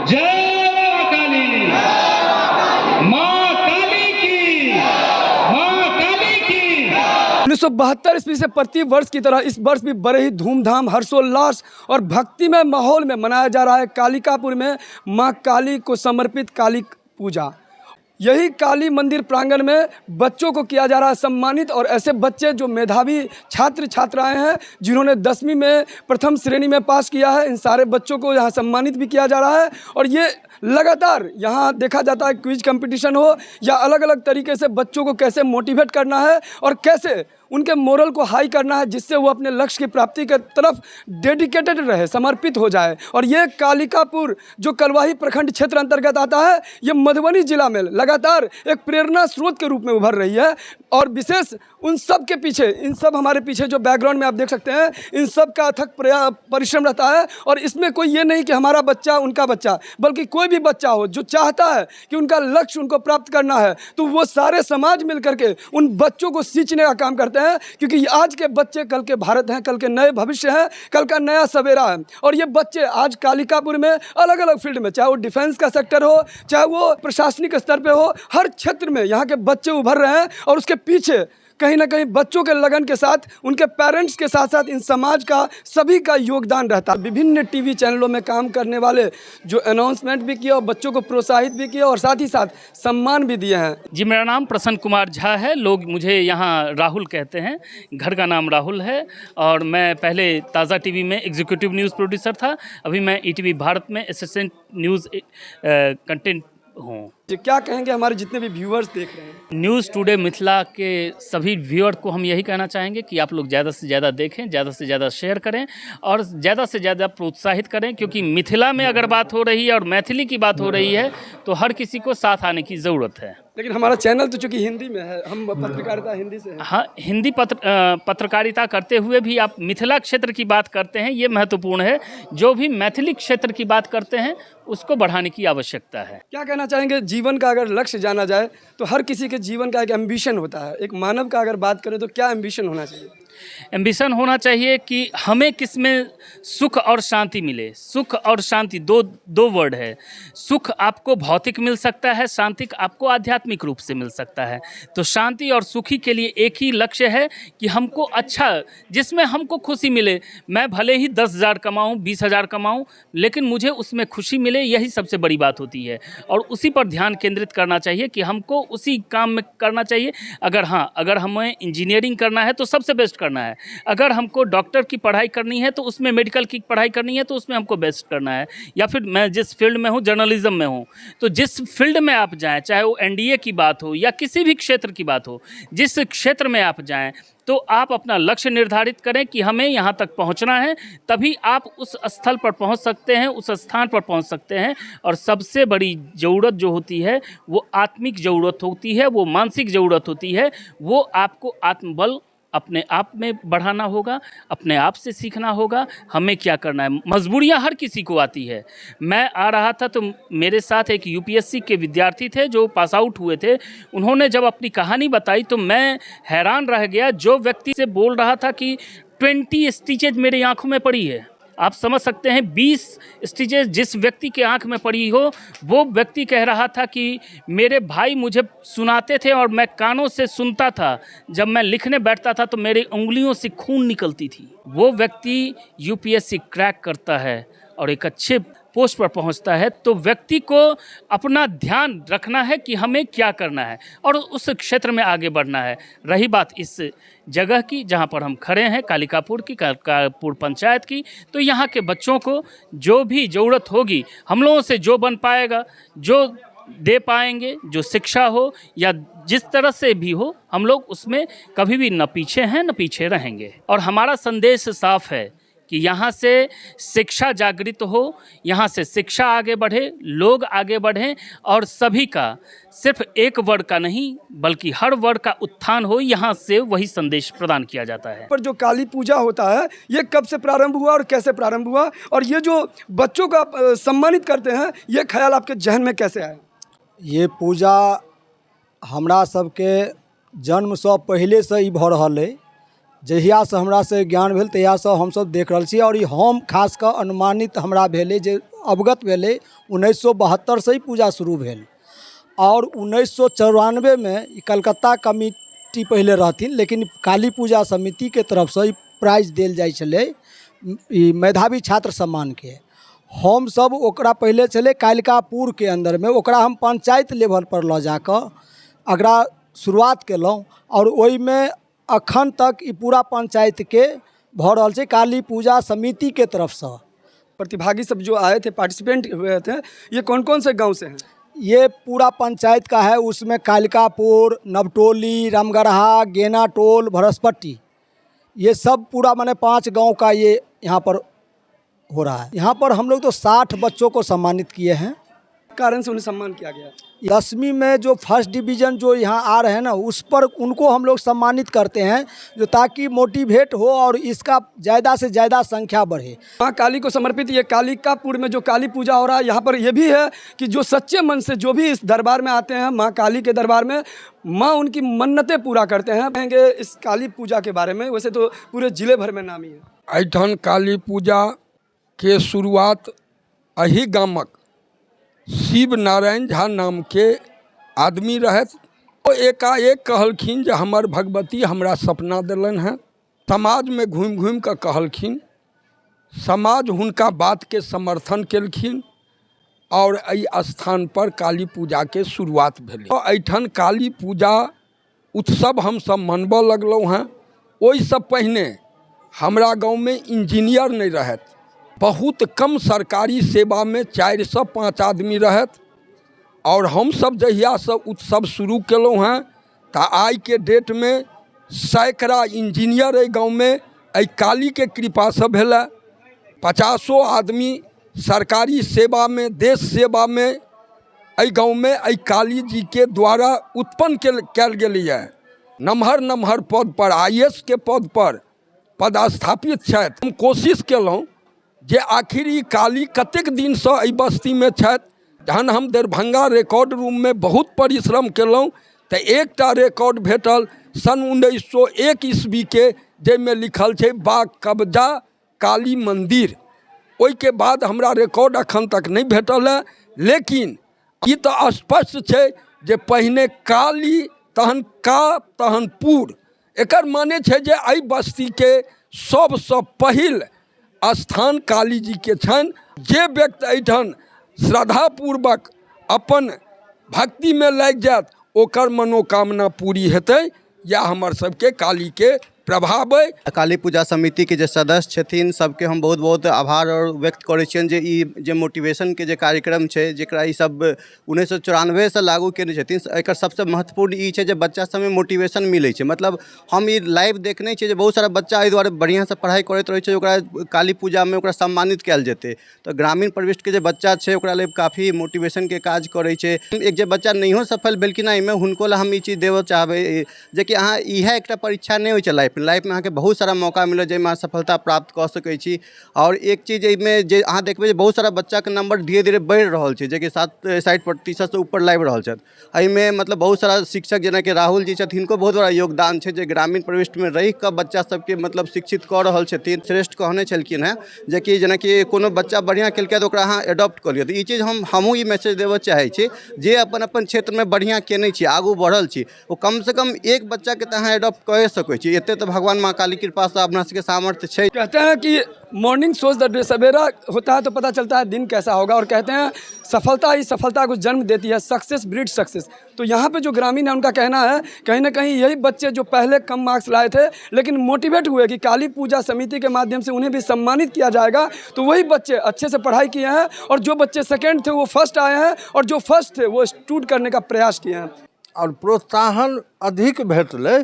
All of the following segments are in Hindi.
जय काली, माँ काली की, माँ काली की। 1972 ईस्वी से प्रति वर्ष की तरह इस वर्ष भी बड़े ही धूमधाम, हर्षोल्लास और भक्तिमय माहौल में मनाया जा रहा है कालिकापुर में मां काली को समर्पित काली पूजा। यही काली मंदिर प्रांगण में बच्चों को किया जा रहा है सम्मानित, और ऐसे बच्चे जो मेधावी छात्र छात्राएं हैं जिन्होंने 10वीं में प्रथम श्रेणी में पास किया है, इन सारे बच्चों को यहाँ सम्मानित भी किया जा रहा है। और ये लगातार यहाँ देखा जाता है क्विज कंपटीशन हो या अलग अलग तरीके से बच्चों को कैसे मोटिवेट करना है और कैसे उनके मोरल को हाई करना है, जिससे वो अपने लक्ष्य की प्राप्ति के तरफ डेडिकेटेड रहे, समर्पित हो जाए। और ये कालिकापुर जो कलवाही प्रखंड क्षेत्र अंतर्गत आता है, ये मधुबनी जिला में लगातार एक प्रेरणा स्रोत के रूप में उभर रही है। और विशेष उन सब के पीछे, इन सब हमारे पीछे जो बैकग्राउंड में आप देख सकते हैं, इन सब का अथक परिश्रम रहता है। और इसमें कोई ये नहीं कि हमारा बच्चा उनका बच्चा, बल्कि कोई भी बच्चा हो जो चाहता है कि उनका लक्ष्य उनको प्राप्त करना है, तो वो सारे समाज मिल करके उन बच्चों को सींचने का काम करते हैं। क्योंकि आज के बच्चे कल के भारत हैं, कल के नए भविष्य हैं, कल का नया सवेरा है। और ये बच्चे आज कालिकापुर में अलग अलग फील्ड में, चाहे वो डिफेंस का सेक्टर हो, चाहे वो प्रशासनिक स्तर पे हो, हर क्षेत्र में यहाँ के बच्चे उभर रहे हैं। और उसके पीछे कहीं ना कहीं बच्चों के लगन के साथ उनके पेरेंट्स के साथ साथ इन समाज का सभी का योगदान रहता है। विभिन्न टीवी चैनलों में काम करने वाले जो अनाउंसमेंट भी किया और बच्चों को प्रोत्साहित भी किया और साथ ही साथ सम्मान भी दिए हैं। जी, मेरा नाम प्रसन्न कुमार झा है। लोग मुझे यहाँ राहुल कहते हैं, घर का नाम राहुल है। और मैं पहले ताज़ा टीवी में एग्जीक्यूटिव न्यूज़ प्रोड्यूसर था, अभी मैं ईटीवी भारत में असिस्टेंट न्यूज़ कंटेंट हूँ। क्या कहेंगे हमारे जितने भी व्यूअर्स देख रहे हैं? न्यूज़ टुडे मिथिला के सभी व्यूअर को हम यही कहना चाहेंगे कि आप लोग ज़्यादा से ज़्यादा देखें, ज़्यादा से ज़्यादा शेयर करें और ज़्यादा से ज़्यादा प्रोत्साहित करें। क्योंकि मिथिला में अगर बात हो रही है और मैथिली की बात हो रही है तो हर किसी को साथ आने की ज़रूरत है। लेकिन हमारा चैनल तो चूँकि हिंदी में है, हम पत्रकारिता हिंदी से है। हाँ, हिंदी पत्रकारिता करते हुए भी आप मिथिला क्षेत्र की बात करते हैं, ये महत्वपूर्ण है। जो भी मैथिली क्षेत्र की बात करते हैं उसको बढ़ाने की आवश्यकता है। क्या कहना चाहेंगे, जीवन का अगर लक्ष्य जाना जाए तो हर किसी के जीवन का एक एम्बिशन होता है। एक मानव का अगर बात करें तो क्या एम्बिशन होना चाहिए? एम्बिशन होना चाहिए कि हमें किसमें सुख और शांति मिले। सुख और शांति दो वर्ड है। सुख आपको भौतिक मिल सकता है, शांति आपको आध्यात्मिक रूप से मिल सकता है। तो शांति और सुखी के लिए एक ही लक्ष्य है कि हमको अच्छा, जिसमें हमको खुशी मिले। मैं भले ही 10,000 कमाऊँ, 20,000 कमाऊँ, लेकिन मुझे उसमें खुशी मिले, यही सबसे बड़ी बात होती है। और उसी पर ध्यान केंद्रित करना चाहिए कि हमको उसी काम में करना चाहिए। अगर हमें इंजीनियरिंग करना है तो सबसे बेस्ट करना है। अगर हमको डॉक्टर की पढ़ाई करनी है तो उसमें, मेडिकल की पढ़ाई करनी है तो उसमें हमको बेस्ट करना है। या फिर मैं जिस फील्ड में हूँ, जर्नलिज्म में हूँ, तो जिस फील्ड में आप जाएं, चाहे वो एनडीए की बात हो या किसी भी क्षेत्र की बात हो, जिस क्षेत्र में आप जाएं, तो आप अपना लक्ष्य निर्धारित करें कि हमें यहाँ तक पहुँचना है, तभी आप उस स्थल पर पहुँच सकते हैं, उस स्थान पर पहुँच सकते हैं। और सबसे बड़ी ज़रूरत जो होती है वो आत्मिक ज़रूरत होती है, वो मानसिक ज़रूरत होती है। वो आपको आत्मबल अपने आप में बढ़ाना होगा, अपने आप से सीखना होगा हमें क्या करना है। मजबूरियां हर किसी को आती है। मैं आ रहा था तो मेरे साथ एक यूपीएससी के विद्यार्थी थे जो पास आउट हुए थे। उन्होंने जब अपनी कहानी बताई तो मैं हैरान रह गया। जो व्यक्ति से बोल रहा था कि 20 स्टिचेज मेरी आंखों में पड़ी है, आप समझ सकते हैं 20 स्टिचेज जिस व्यक्ति के आंख में पड़ी हो, वो व्यक्ति कह रहा था कि मेरे भाई मुझे सुनाते थे और मैं कानों से सुनता था। जब मैं लिखने बैठता था तो मेरी उंगलियों से खून निकलती थी। वो व्यक्ति यूपीएससी क्रैक करता है और एक अच्छे पोस्ट पर पहुंचता है। तो व्यक्ति को अपना ध्यान रखना है कि हमें क्या करना है और उस क्षेत्र में आगे बढ़ना है। रही बात इस जगह की जहां पर हम खड़े हैं, कालिकापुर की, कालिकापुर पंचायत की, तो यहाँ के बच्चों को जो भी ज़रूरत होगी, हम लोगों से जो बन पाएगा, जो दे पाएंगे, जो शिक्षा हो या जिस तरह से भी हो, हम लोग उसमें कभी भी न पीछे हैं न पीछे रहेंगे। और हमारा संदेश साफ है कि यहाँ से शिक्षा जागृत हो, यहाँ से शिक्षा आगे बढ़े, लोग आगे बढ़ें और सभी का, सिर्फ एक वर्ग का नहीं बल्कि हर वर्ग का उत्थान हो। यहाँ से वही संदेश प्रदान किया जाता है। पर जो काली पूजा होता है ये कब से प्रारंभ हुआ और कैसे प्रारंभ हुआ, और ये जो बच्चों का सम्मानित करते हैं, ये ख्याल आपके जहन में कैसे आया? ये पूजा हमरा सबके जन्म से पहले से ही भ रहल है जहिया से हमरा से ज्ञान भेल तहिया से हम सब देख रहल छी। और ई हम खास कऽ अनुमानित हमरा भेलै जे अवगत भेलै 1972 से ही पूजा शुरू भेल। और 1994 में ई कलकत्ता कमिटी पहले रहथिन, लेकिन काली पूजा समिति के तरफ से ई प्राइज देल जाइ छलै ई मेधावी छात्र सम्मान के। हम सब ओकरा पहले छलै कालिकापुर के अंदर में, ओकरा हम पंचायत लेवल पर लऽ जाकऽ एकरा शुरुआत केलहुँ। और ओहिमे अखन तक ई पूरा पंचायत के भऽ रहल छै काली पूजा समिति के तरफ से। प्रतिभागी सब जो आए थे, पार्टिसिपेंट हुए थे, ये कौन कौन से गांव से हैं? ये पूरा पंचायत का है, उसमें कालिकापुर, नवटोली, रामगढ़ा, गेनाटोल, भरसपट्टी, ये सब पूरा माने 5 गांव का ये यहाँ पर हो रहा है। यहाँ पर हम लोग तो 60 बच्चों को सम्मानित किए हैं। कारण से उन्हें सम्मान किया गया। 10वीं में जो फर्स्ट डिवीज़न जो यहाँ आ रहे हैं ना, उस पर उनको हम लोग सम्मानित करते हैं, जो ताकि मोटिवेट हो और इसका ज़्यादा से ज़्यादा संख्या बढ़े। माँ काली को समर्पित ये कालिकापुर में जो काली पूजा हो रहा है, यहाँ पर यह भी है कि जो सच्चे मन से जो भी इस दरबार में आते हैं, माँ काली के दरबार में, माँ उनकी मन्नतें पूरा करते हैं। कहेंगे इस काली पूजा के बारे में, वैसे तो पूरे जिले भर में नामी है। एहिठाम काली पूजा के शुरुआत अही गामक शिव नारायण झा नाम के आदमी रहत। ओ एकाएक कहलखिन जे हमर भगवती हमरा सपना देलन हैं। समाज में घूमि घूमि कऽ कहलखिन, समाज हुनका बात के समर्थन केलखिन और एहि स्थान पर काली पूजा के शुरुआत भेलै। एहिठाम काली पूजा उत्सव हमसब मनबऽ लगलहुँ हैं। ओहिसँ पहिने हमरा गाँव में इंजीनियर नहीं रहत, बहुत कम सरकारी सेवा में 4 से 5 आदमी रहत। और हम सब जहिया से उत्सव शुरू केलहुँ हैं तो आई के डेट में सैकड़ा इंजीनियर एहि गाँव में एहि काली के कृपा से भेला। 50 आदमी सरकारी सेवा में, देश सेवा में एहि गाँव में एहि काली जी के द्वारा उत्पन्न कयल गेलैए। नम्हर नम्हर पद पर, IAS के पद पर पदस्थापित छथि। हम कोशिश केलहुँ जे आखिर ई काली कतेक दिन से एहि बस्ती में छथि। जहन हम दरभंगा रिकॉर्ड रूम में बहुत परिश्रम केलहुँ तो एकटा रिकॉर्ड भेटल सन 1901 ईस्वी के, जाहिमे लिखल छै बा कब्जा काली मंदिर। ओहि के बाद हमरा रिकॉर्ड अखन तक नहीं भेटल है, लेकिन ई तो स्पष्ट छै जे पहिने काली तहन का तहन पूर। एकर माने छै जे एहि बस्ती के सबसँ पहिल स्थान काली जी के छन। जे व्यक्ति एहिठाम श्रद्धापूर्वक अपन भक्ति में लग जात ओकर मनोकामना पूरी हेतै। या हमर सबके काली के प्रभाव है। काली पूजा समिति के जे सदस्य छथिन सबके हम बहुत बहुत आभार और व्यक्त करै छियनि जे ई जे मोटिवेशन के जे कार्यक्रम छै जेकरा ई सब 1994 से लागू केने छथिन। एकर सबसे महत्वपूर्ण ई छै जे बच्चा सब में मोटिवेशन मिलै छै। मतलब हम ई लाइव देखने छियै जे बहुत सारा बच्चा एहि दुआरे बढ़िया से पढ़ाई करैत रहै छै, ओकरा काली पूजा में ओकरा सम्मानित कयल जेतै। तो ग्रामीण प्रविष्ट के जे बच्चा छै ओकरा लेल काफ़ी मोटिवेशन के काज करै छै। एक जे बच्चा नहियो सफल भेलखिन एहिमे, हुनको ला हम ई चीज देबऽ चाहबै जे कि अहाँ इएह एकटा परीक्षा नहीं होइ छै लाइफ में अहाँके बहुत सारा मौका मिले जाहिमे सफलता प्राप्त कऽ सकै छी। और एक चीज एहिमे जे अहाँ देखबै जे बहुत सारा बच्चा के नंबर धीरे धीरे बढ़ि रहल छै, जे कि 60% से ऊपर लाइव रहल छथि। एहिमे मतलब बहुत सारा शिक्षक जेना कि राहुल जी छथिन, हिनको बहुत बड़ा योगदान छै जे ग्रामीण प्रविष्ट में रहि कऽ बच्चा सबके मतलब शिक्षित कऽ रहल छथिन। श्रेष्ठ कहने छलखिन हैं जे कि जेना कि कोनो बच्चा बढ़िया केलकै तऽ ओकरा अहाँ एडॉप्ट कऽ लिअ। तऽ ई चीज हमहूँ ई मैसेज देबऽ चाहै छी जे अपन अपन क्षेत्र में बढ़िया केने छी, आगू बढ़ल छी, ओ कम से कम एक बच्चा के तऽ अहाँ एडॉप्ट कऽ सकै छी। एते तो भगवान माँ काली कृपा से अपना सबके सामर्थ्य छै। कहते हैं कि मॉर्निंग सोच द डे, सवेरा होता है तो पता चलता है दिन कैसा होगा। और कहते हैं सफलता ही सफलता को जन्म देती है, सक्सेस ब्रीड सक्सेस। तो यहाँ पे जो ग्रामीण है उनका कहना है कहीं ना कहीं यही बच्चे जो पहले कम मार्क्स लाए थे लेकिन मोटिवेट हुए कि काली पूजा समिति के माध्यम से उन्हें भी सम्मानित किया जाएगा, तो वही बच्चे अच्छे से पढ़ाई किए हैं। और जो बच्चे सेकेंड थे वो फर्स्ट आए हैं, और जो फर्स्ट थे वो स्टूड करने का प्रयास किए हैं। और प्रोत्साहन अधिक भेटलै,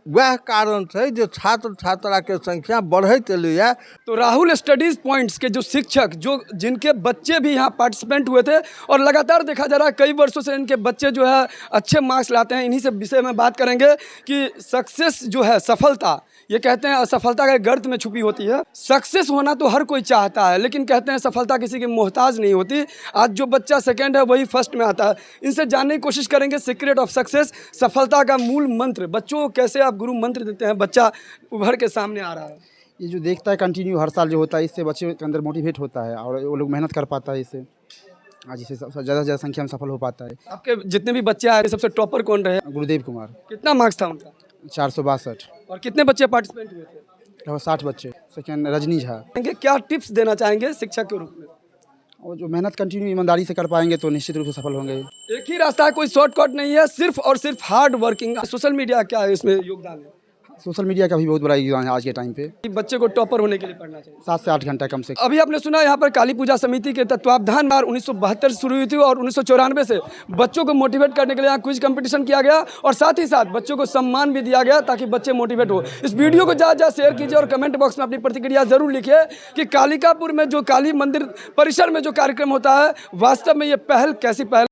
वह कारण है जो छात्र छात्रा के संख्या बढ़ते एलैया। तो राहुल स्टडीज़ पॉइंट्स के जो शिक्षक, जो जिनके बच्चे भी यहाँ पार्टिसिपेंट हुए थे और लगातार देखा जा रहा है कई वर्षों से इनके बच्चे जो है अच्छे मार्क्स लाते हैं, इन्हीं से विषय में बात करेंगे कि सक्सेस जो है, सफलता, ये कहते हैं असफलता के गर्त में छुपी होती है। सक्सेस होना तो हर कोई चाहता है, लेकिन कहते हैं सफलता किसी की मोहताज नहीं होती। आज जो बच्चा सेकंड है वही फर्स्ट में आता है। इनसे जानने की कोशिश करेंगे सीक्रेट ऑफ सक्सेस, सफलता का मूल मंत्र। बच्चों को कैसे आप गुरु मंत्र देते हैं, बच्चा उभर के सामने आ रहा है। ये जो देखता है कंटिन्यू हर साल जो होता है, इससे बच्चे के अंदर मोटिवेट होता है और वो लोग मेहनत कर पाता है। इससे आज इसे ज़्यादा से ज़्यादा संख्या में सफल हो पाता है। आपके जितने भी बच्चे आए सबसे टॉपर कौन रहे? गुरुदेव कुमार, कितना मार्क्स था उनका? 462। और कितने बच्चे पार्टिसिपेंट हुए थे? लगभग 60 बच्चे। सेकेंड रजनी झा। क्या टिप्स देना चाहेंगे शिक्षक के रूप में? और जो मेहनत कंटिन्यू ईमानदारी से कर पाएंगे तो निश्चित रूप से सफल होंगे। एक ही रास्ता है, कोई शॉर्टकट नहीं है, सिर्फ और सिर्फ हार्ड वर्किंग। सोशल मीडिया क्या है इसमें योगदान है? सोशल मीडिया का भी बहुत बड़ा योगदान है आज के टाइम पे। बच्चे को टॉपर होने के लिए पढ़ना चाहिए 7 से 8 घंटा कम से कम। अभी आपने सुना यहाँ पर काली पूजा समिति के तत्वावधान में 1972 शुरू हुई थी और 1994 से बच्चों को मोटिवेट करने के लिए यहाँ क्विज कंपटीशन किया गया और साथ ही साथ बच्चों को सम्मान भी दिया गया ताकि बच्चे मोटिवेट हो। इस वीडियो को ज़्यादा शेयर कीजिए और कमेंट बॉक्स में अपनी प्रतिक्रिया जरूर लिखिए कि कालिकापुर में जो काली मंदिर परिसर में जो कार्यक्रम होता है, वास्तव में ये पहल कैसी पहल